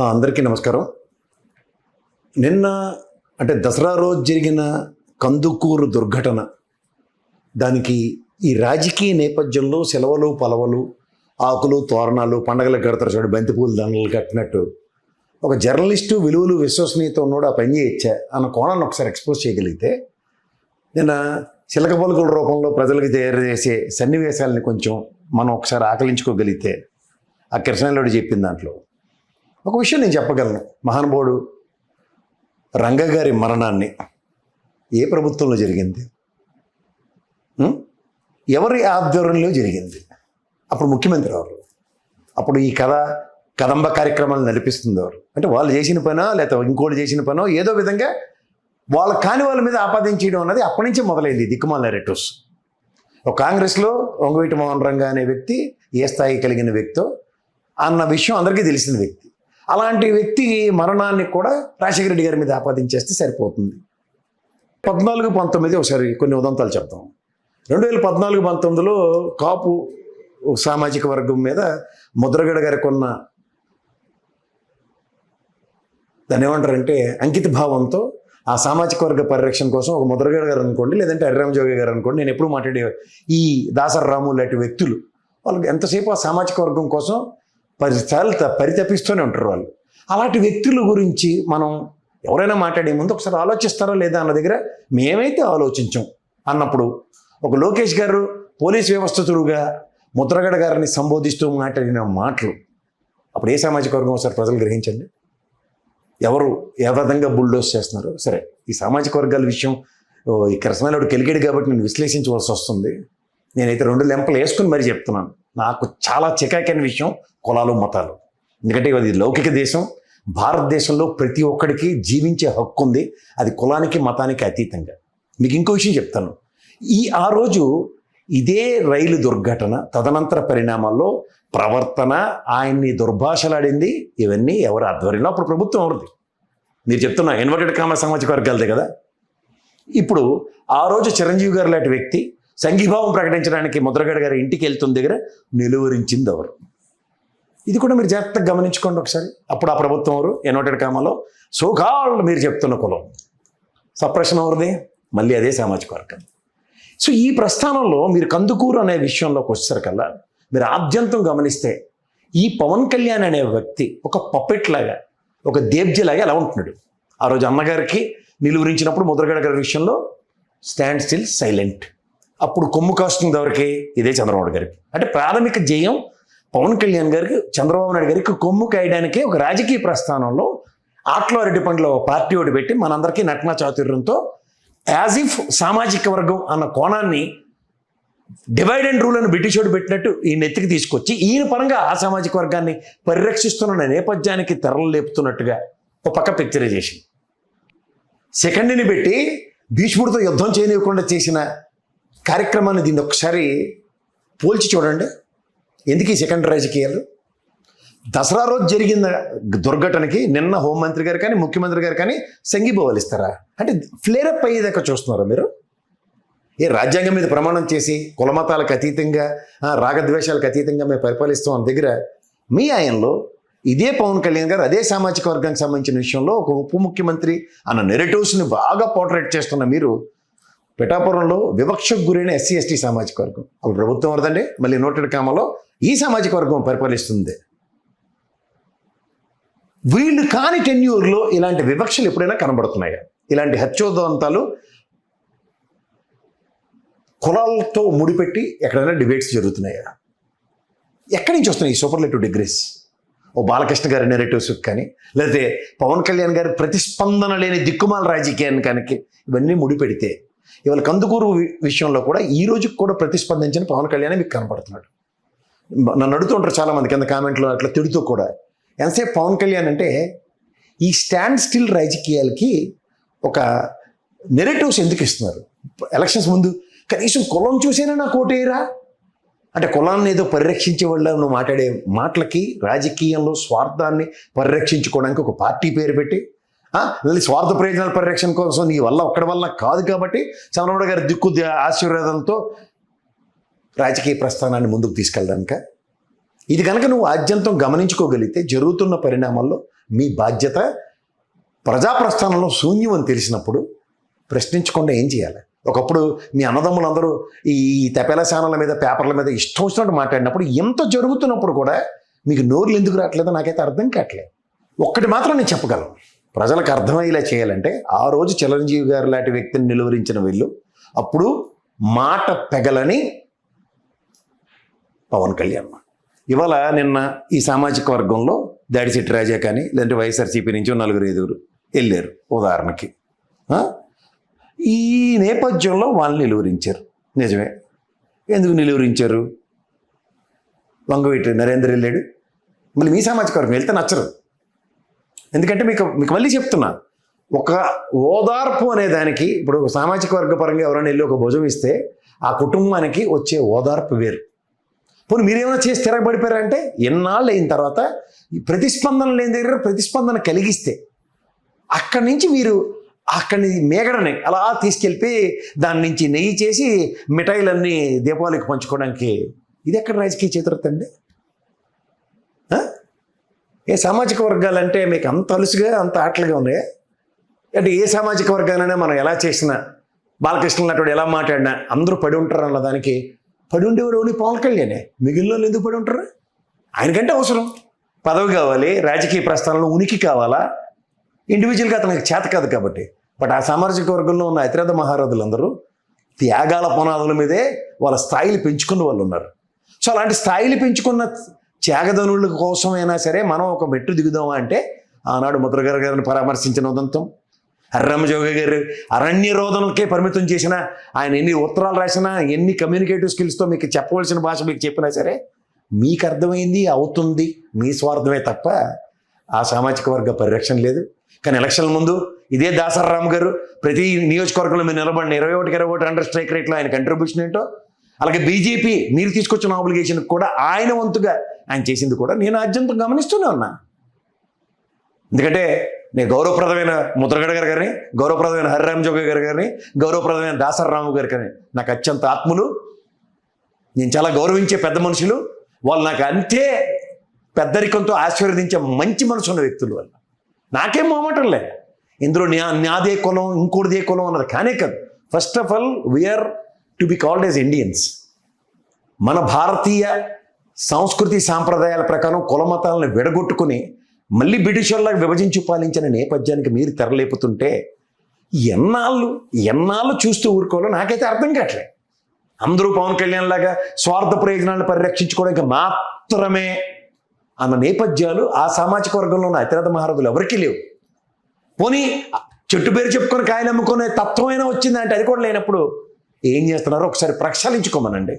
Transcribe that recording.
అందరికీ నమస్కారం. నిన్న అంటే దసరా రోజు జరిగిన కందుకూరు దుర్ఘటన, దానికి ఈ రాజకీయ నేపథ్యంలో సెలవులు పలవలు ఆకులు తోరణాలు పండగలకు కడతారు చూడండి, బంతిపూలు దండలు కట్టినట్టు ఒక జర్నలిస్టు విలువలు విశ్వసనీయత ఉన్నాడు ఆ పని చేయొచ్చా అన్న కోణాన్ని ఒకసారి ఎక్స్పోజ్ చేయగలిగితే, నిన్న చిలక పలుకుల రూపంలో ప్రజలకు తయారు చేసే సన్నివేశాలని కొంచెం మనం ఒకసారి ఆకలించుకోగలిగితే, ఆ కృష్ణారెడ్డి చెప్పిన దాంట్లో ఒక విషయం నేను చెప్పగలను. మహానుభావుడు రంగ గారి మరణాన్ని ఏ ప్రభుత్వంలో జరిగింది, ఎవరి ఆధ్వర్యంలో జరిగింది, అప్పుడు ముఖ్యమంత్రి ఎవరు, అప్పుడు ఈ కదంబ కార్యక్రమాలు నడిపిస్తుంది ఎవరు, అంటే వాళ్ళు చేసిన పనో లేకపోతే ఇంకోటి చేసిన పనో ఏదో విధంగా వాళ్ళ కాని వాళ్ళ మీద ఆపాదించడం అన్నది అప్పటి నుంచే మొదలైంది. దిక్కుమాల నెరేటివ్స్. ఒక కాంగ్రెస్లో వంగవీటి మోహన్ రంగ అనే వ్యక్తి ఏ స్థాయి కలిగిన వ్యక్తో అన్న విషయం అందరికీ తెలిసిన వ్యక్తి. అలాంటి వ్యక్తి మరణాన్ని కూడా రాజశేఖర రెడ్డి గారి మీద ఆపాదించేస్తే సరిపోతుంది. 14-19 ఒకసారి కొన్ని ఉదంతాలు చెప్తాం. 2014-19లో కాపు సామాజిక వర్గం మీద ముద్రగడ గారికి ఉన్న దాన్ని ఏమంటారంటే అంకిత భావంతో ఆ సామాజిక వర్గ పరిరక్షణ కోసం ఒక ముద్రగడ గారు అనుకోండి, లేదంటే హరిరామజోగి గారు అనుకోండి, నేను ఎప్పుడు మాట్లాడే ఈ దాసరి రాము లాంటి వ్యక్తులు వాళ్ళకి ఎంతసేపు ఆ సామాజిక వర్గం కోసం పరితపిస్తూనే ఉంటారు వాళ్ళు. అలాంటి వ్యక్తుల గురించి మనం ఎవరైనా మాట్లాడే ముందు ఒకసారి ఆలోచిస్తారా లేదా అన్న దగ్గర మేమైతే ఆలోచించాం అన్నప్పుడు, ఒక లోకేష్ గారు పోలీస్ వ్యవస్థతుడుగా ముద్రగడ గారిని సంబోధిస్తూ మాట్లాడిన మాటలు అప్పుడు ఏ సామాజిక వర్గం ఒకసారి ప్రజలు గ్రహించండి. ఎవరు ఏ విధంగా బుల్డోస్ చేస్తున్నారు. సరే, ఈ సామాజిక వర్గాల విషయం ఈ కృష్ణారెడ్డి కెలికాడు కాబట్టి నేను విశ్లేషించవలసి వస్తుంది. నేనైతే 2 లెంపలు వేసుకుని మరీ చెప్తున్నాను. నాకు చాలా చికాకైన విషయం కులాలు మతాలు. ఎందుకంటే ఇది లౌకిక దేశం. భారతదేశంలో ప్రతి ఒక్కడికి జీవించే హక్కు ఉంది, అది కులానికి మతానికి అతీతంగా. మీకు ఇంకో విషయం చెప్తాను. ఆ రోజు ఇదే రైలు దుర్ఘటన తదనంతర పరిణామాల్లో ప్రవర్తన, ఆయన్ని దుర్భాషలాడింది, ఇవన్నీ ఎవరి ఆధ్వర్యంలో? అప్పుడు ప్రభుత్వం ఎవరిది? మీరు చెప్తున్నా ఇన్వర్టెడ్ కామా సామాజిక వర్గాలదే కదా. ఇప్పుడు ఆ రోజు చిరంజీవి గారు లాంటి వ్యక్తి సంఘీభావం ప్రకటించడానికి ముద్రగడ గారి ఇంటికి వెళ్తున్న దగ్గర నిలువరించింది ఎవరు? ఇది కూడా మీరు జాగ్రత్తగా గమనించుకోండి ఒకసారి. అప్పుడు ఆ ప్రభుత్వం ఎవరు? ఇన్వర్టెడ్ కామాలో సోకాళ్ళు మీరు చెప్తున్న కులం. సప్రెషన్ ఎవరిది? మళ్ళీ అదే సామాజిక వర్గం. సో ఈ ప్రస్థానంలో మీరు కందుకూరు అనే విషయంలోకి వచ్చేసరికల్లా మీరు ఆద్యంతం గమనిస్తే, ఈ పవన్ కళ్యాణ్ అనే వ్యక్తి ఒక పపెట్ లాగా, ఒక దేబ్జలాగా ఎలా ఉంటున్నాడు. ఆ రోజు అన్నగారికి నిలువరించినప్పుడు ముద్రగడ గారి విషయంలో స్టాండ్ స్టిల్ సైలెంట్. అప్పుడు కొమ్ము కాస్తుంది ఎవరికి? ఇదే చంద్రబాబు గారికి. అంటే ప్రాథమిక జయం పవన్ కళ్యాణ్ గారికి, చంద్రబాబు నాయుడు గారికి కొమ్ము కాయడానికి ఒక రాజకీయ ప్రస్థానంలో ఆటలో అరటి పండ్లో పార్టీ ఒకటి పెట్టి మనందరికీ నటనా చాతుర్యంతో యాజ్ ఇఫ్ సామాజిక వర్గం అన్న కోణాన్ని డివైడ్ అండ్ రూల్ అని బ్రిటిష్ వాడు పెట్టినట్టు ఈ నెత్తికి తీసుకొచ్చి ఈయన పరంగా ఆ సామాజిక వర్గాన్ని పరిరక్షిస్తున్న నేపథ్యానికి తెరలు లేపుతున్నట్టుగా ఒక పక్క పిక్చరైజేషన్. సెకండ్ని పెట్టి భీష్ముడితో యుద్ధం చేయనివ్వకుండా చేసిన కార్యక్రమాన్ని దీన్ని ఒకసారి పోల్చి చూడండి. ఎందుకు ఈ సెకండ్ రాజకీయాలు? దసరా రోజు జరిగిన దుర్ఘటనకి నిన్న హోంమంత్రి గారు కానీ ముఖ్యమంత్రి గారు కానీ సంఘీభావాలు ఇస్తారా? అంటే ఫ్లేరప్ అయ్యేదాకా చూస్తున్నారా మీరు? ఏ రాజ్యాంగం మీద ప్రమాణం చేసి కులమతాలకు అతీతంగా, రాగద్వేషాలకు అతీతంగా మేము పరిపాలిస్తాం అన్న దగ్గర మీ ఆయనలో ఇదే పవన్ కళ్యాణ్ గారు అదే సామాజిక వర్గానికి సంబంధించిన విషయంలో ఒక ఉప ముఖ్యమంత్రి అన్న నెరేటివ్స్ని బాగా పోర్ట్రేట్ చేస్తున్న మీరు పిఠాపురంలో వివక్షకు గురైన ఎస్సీ ఎస్టీ సామాజిక వర్గం అప్పుడు ప్రభుత్వం వరదండి, మళ్ళీ ఇన్వర్టెడ్ కామాలో ఈ సామాజిక వర్గం పరిపాలిస్తుంది. వీళ్ళు కాని టెన్యూర్లో ఇలాంటి వివక్షలు ఎప్పుడైనా కనబడుతున్నాయా? ఇలాంటి హత్యోదంతాలు కులాలతో ముడిపెట్టి ఎక్కడైనా డిబేట్స్ జరుగుతున్నాయా? ఎక్కడి నుంచి వస్తున్నాయి ఈ సూపర్లేటివ్ డిగ్రీస్? ఓ బాలకృష్ణ గారి నెరేటివ్స్ కానీ, లేకపోతే పవన్ కళ్యాణ్ గారి ప్రతిస్పందన లేని దిక్కుమాల రాజకీయానికి ఇవన్నీ ముడిపెడితే ఇవాళ కందుకూరు విషయంలో కూడా ఈ రోజుకి కూడా ప్రతిస్పందించిన పవన్ కళ్యాణ్ మీకు కనపడుతున్నాడు. నన్ను అడుగుతూ ఉంటారు చాలామంది కింద కామెంట్లో అట్లా తిడుతూ కూడా, ఎంతసేపు పవన్ కళ్యాణ్ అంటే ఈ స్టాండ్ స్టిల్ రాజకీయాలకి ఒక నెరేటివ్స్ ఎందుకు ఇస్తున్నారు? ఎలక్షన్స్ ముందు కనీసం కులం చూసేనా నాకు ఓటేయరా అంటే, కులాన్ని ఏదో పరిరక్షించే వాళ్ళ నువ్వు మాట్లాడే మాటలకి రాజకీయంలో స్వార్థాన్ని పరిరక్షించుకోవడానికి ఒక పార్టీ పేరు పెట్టి, స్వార్థ ప్రయోజనాల పరిరక్షణ కోసం నీ వల్ల ఒక్కడి వల్ల కాదు కాబట్టి చంద్రబాబు గారి దిక్కు ఆశీర్వాదంతో రాజకీయ ప్రస్థానాన్ని ముందుకు తీసుకెళ్ళడానిక? ఇది కనుక నువ్వు ఆద్యంతం గమనించుకోగలిగితే జరుగుతున్న పరిణామాల్లో మీ బాధ్యత. ప్రజాప్రస్థానంలో శూన్యం అని తెలిసినప్పుడు ప్రశ్నించకుండా ఏం చేయాలి? ఒకప్పుడు మీ అన్నదమ్ములందరూ ఈ తెపేల ఛానళ్ళ మీద పేపర్ల మీద ఇష్టం వచ్చినట్టు మాట్లాడినప్పుడు, ఎంత జరుగుతున్నప్పుడు కూడా మీకు నోర్లు ఎందుకు రావట్లేదో నాకైతే అర్థం కావట్లేదు. ఒక్కటి మాత్రం నేను చెప్పగలను, ప్రజలకు అర్థమయ్యేలా చేయాలంటే, ఆ రోజు చిరంజీవి గారు లాంటి వ్యక్తిని నిలువరించిన వీళ్ళు అప్పుడు మాట పెగలని పవన్ కళ్యాణ్. ఇవాళ నిన్న ఈ సామాజిక వర్గంలో దాడిశెట్టి రాజా కానీ లేదంటే వైఎస్ఆర్సీపీ నుంచి 4-5 వెళ్ళారు ఉదాహరణకి. ఈ నేపథ్యంలో వాళ్ళని నిలువరించారు. నిజమే, ఎందుకు నిలువరించారు? వంగవీటి నరేంద్ర వెళ్ళాడు, మళ్ళీ మీ సామాజిక వర్గం వెళ్తే నచ్చరు. ఎందుకంటే మీకు మళ్ళీ చెప్తున్నా, ఒక ఓదార్పు అనే దానికి ఇప్పుడు సామాజిక వర్గ పరంగా ఎవరైనా వెళ్ళి ఒక భుజం ఇస్తే ఆ కుటుంబానికి వచ్చే ఓదార్పు వేరు. పోనీ మీరేమైనా చేసి తిరగబడిపోయారంటే ఎన్నాళ్ళు అయిన తర్వాత ప్రతిస్పందన లేని దగ్గర ప్రతిస్పందన కలిగిస్తే అక్కడి నుంచి మీరు అక్కడి మేగడని అలా తీసుకెళ్ళిపోయి దాని నుంచి నెయ్యి చేసి మిఠాయిలన్నీ దీపావళికి పంచుకోవడానికి ఇది ఎక్కడ రాజకీయ చతురత అండి? ఏ సామాజిక వర్గాలంటే మీకు అంత అలుసుగా అంత ఆటలుగా ఉన్నాయి అంటే ఏ సామాజిక వర్గాలైనా మనం ఎలా చేసినా, బాలకృష్ణ లాంటి ఎలా మాట్లాడినా అందరూ పడి ఉంటారు అన్న దానికి పడి ఉండేవాడు ఓన్లీ పవన్ కళ్యాణే. మిగిలిన వాళ్ళు ఎందుకు పడి ఉంటారు? ఆయనకంటే అవసరం పదవి కావాలి, రాజకీయ ప్రస్థానంలో ఉనికి కావాలా, ఇండివిజువల్గా అతనికి చేత కాదు కాబట్టి. బట్ ఆ సామాజిక వర్గంలో ఉన్న అతిరథ మహారథులందరూ త్యాగాల పునాదుల మీదే వాళ్ళ స్థాయిలు పెంచుకున్న వాళ్ళు ఉన్నారు. సో అలాంటి స్థాయిలు పెంచుకున్న త్యాగధనుల కోసమైనా సరే మనం ఒక మెట్టు దిగుదామా అంటే, ఆనాడు ముద్రగడ గారిని పరామర్శించిన ఉదంతం, హర్రామజోగి గారు అరణ్య రోదనలకే పరిమితం చేసిన ఆయన ఎన్ని ఉత్తరాలు రాసినా, ఎన్ని కమ్యూనికేటివ్ స్కిల్స్తో మీకు చెప్పవలసిన భాష మీకు చెప్పినా సరే మీకు అర్థమైంది అవుతుంది మీ స్వార్థమే తప్ప ఆ సామాజిక వర్గ పరిరక్షణ లేదు. కానీ ఎలక్షన్ల ముందు ఇదే దాసరామ్ గారు ప్రతి నియోజకవర్గంలో మీరు నిలబడిన 21 అండర్ స్ట్రైక్ రేట్లో ఆయన కంట్రిబ్యూషన్ ఏంటో, అలాగే బీజేపీ మీరు తీసుకొచ్చిన ఆబ్లిగేషన్ కూడా ఆయన వంతుగా ఆయన చేసింది కూడా నేను అత్యంత గమనిస్తూనే ఉన్నా. ఎందుకంటే నేను గౌరవప్రదమైన ముద్రగడ గారు కానీ, గౌరవప్రదమైన హరిరామజోగి గారు కానీ, గౌరవప్రదమైన దాసరాము గారు కానీ నాకు అత్యంత ఆత్ములు, నేను చాలా గౌరవించే పెద్ద మనుషులు. వాళ్ళు నాకు అంతే పెద్దరికంతో ఆశీర్వదించే మంచి మనసు ఉన్న వ్యక్తులు. వాళ్ళు నాకేం మొహమాటం లే, ఇందులో నాదే కులం ఇంకోటిదే కులం అన్నది కానే కాదు. First of all we are to be called as Indians. మన భారతీయ సంస్కృతి సాంప్రదాయాల ప్రకారం కుల మతాలను విడగొట్టుకుని మళ్ళీ బ్రిటిష్ వాళ్ళకి విభజించి పాలించిన నేపథ్యానికి మీరు తెరలేపుతుంటే ఎన్నాళ్ళు చూస్తూ ఊరుకోవాలో నాకైతే అర్థం కావట్లే. అందరూ పవన్ కళ్యాణ్ లాగా స్వార్థ ప్రయోజనాలను పరిరక్షించుకోవడానికి మాత్రమే అన్న నేపథ్యాలు ఆ సామాజిక వర్గంలో ఉన్న అతిరథ మహారథులు ఎవరికీ లేవు. పోనీ చెట్టు పేరు చెప్పుకొని కాయలు అమ్ముకునే తత్వమైనా వచ్చిందంటే అది కూడా లేనప్పుడు ఏం చేస్తున్నారో ఒకసారి ప్రక్షాళించుకోమనండి.